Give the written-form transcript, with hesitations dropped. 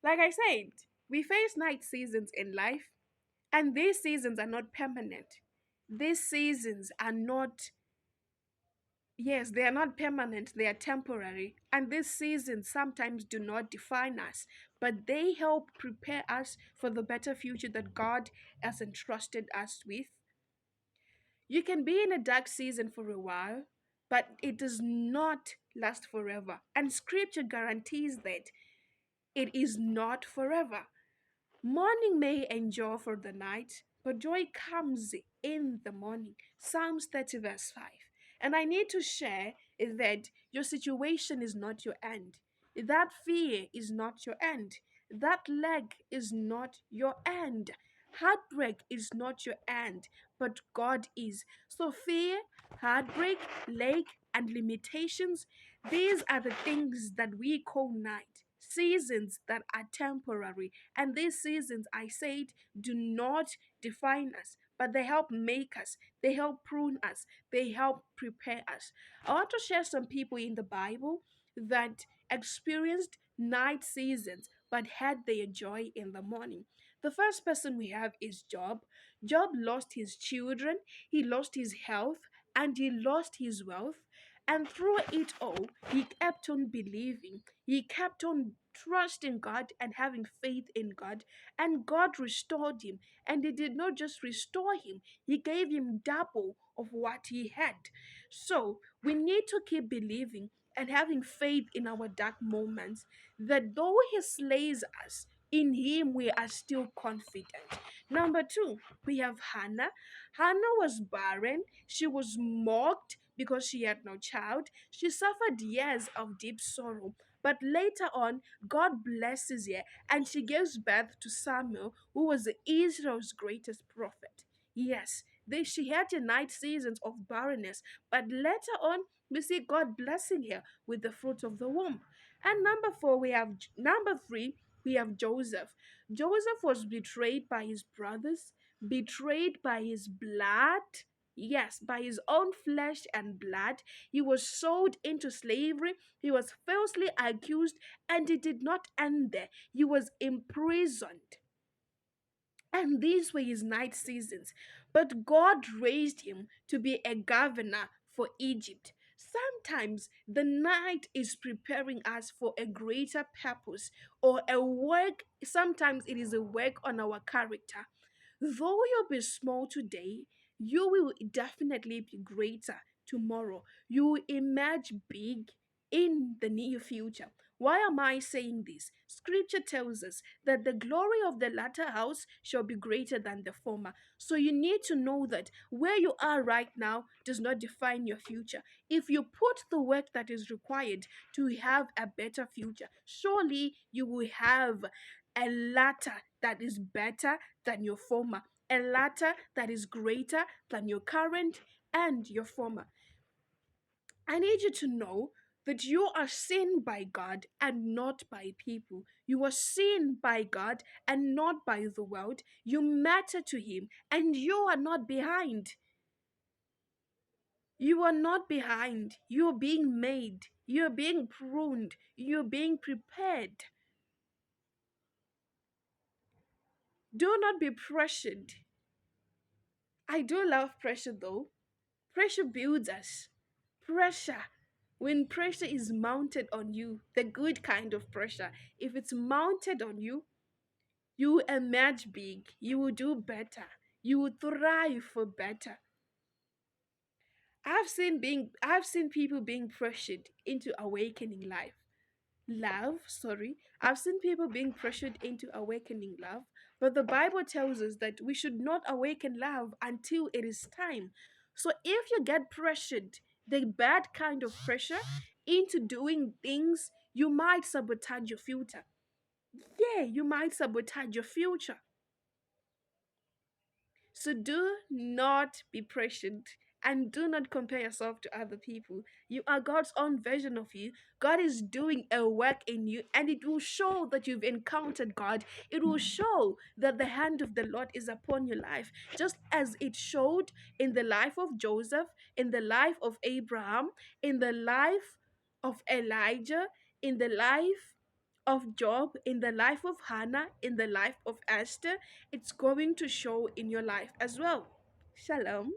Like I said, we face night seasons in life, and these seasons are not permanent. These seasons are not, yes, they are not permanent, they are temporary. And these seasons sometimes do not define us, but they help prepare us for the better future that God has entrusted us with. You can be in a dark season for a while, but it does not last forever. And scripture guarantees that it is not forever. Morning may endure for the night, but joy comes in the morning. Psalms 30, verse 5. And I need to share is that your situation is not your end. That fear is not your end. That leg is not your end. Heartbreak is not your end, but God is. So, fear, heartbreak, leg, and limitations, these are the things that we call night. Seasons that are temporary. And these seasons, I said, do not define us, but they help make us, they help prune us, they help prepare us. I want to share some people in the Bible that experienced night seasons but had their joy in the morning. The first person we have is Job. Job lost his children, he lost his health, and he lost his wealth. And through it all, he kept on believing. He kept on trusting God and having faith in God. And God restored him. And he did not just restore him, he gave him double of what he had. So we need to keep believing and having faith in our dark moments that though he slays us, in him we are still confident. Number two, we have Hannah. Hannah was barren. She was mocked because she had no child. She suffered years of deep sorrow. But later on, God blesses her and she gives birth to Samuel, who was Israel's greatest prophet. Yes, she had a night seasons of barrenness, but later on, we see God blessing her with the fruit of the womb. And number three, we have Joseph. Joseph was betrayed by his brothers, betrayed by his blood. Yes, by his own flesh and blood. He was sold into slavery. He was falsely accused, and it did not end there. He was imprisoned. And these were his night seasons. But God raised him to be a governor for Egypt. Sometimes the night is preparing us for a greater purpose or a work. Sometimes it is a work on our character. Though you'll be small today, you will definitely be greater tomorrow. You will emerge big in the near future. Why am I saying this? Scripture tells us that the glory of the latter house shall be greater than the former. So you need to know that where you are right now does not define your future. If you put the work that is required to have a better future, surely you will have a latter that is better than your former, a latter that is greater than your current and your former. I need you to know that you are seen by God and not by people. You are seen by God and not by the world. You matter to Him and you are not behind. You are not behind. You are being made. You are being pruned. You are being prepared. Do not be pressured. I do love pressure though. Pressure builds us. Pressure. When pressure is mounted on you, the good kind of pressure, if it's mounted on you, you will emerge big. You will do better. You will thrive for better. I've seen people being pressured into awakening love, sorry. I've seen people being pressured into awakening love, but the Bible tells us that we should not awaken love until it is time. So if you get pressured, the bad kind of pressure, into doing things, you might sabotage your future. Yeah, you might sabotage your future. So do not be pressured and do not compare yourself to other people. You are God's own version of you. God is doing a work in you, and it will show that you've encountered God. It will show that the hand of the Lord is upon your life, just as it showed in the life of Joseph, in the life of Abraham, in the life of Elijah, in the life of Job, in the life of Hannah, in the life of Esther, it's going to show in your life as well. Shalom.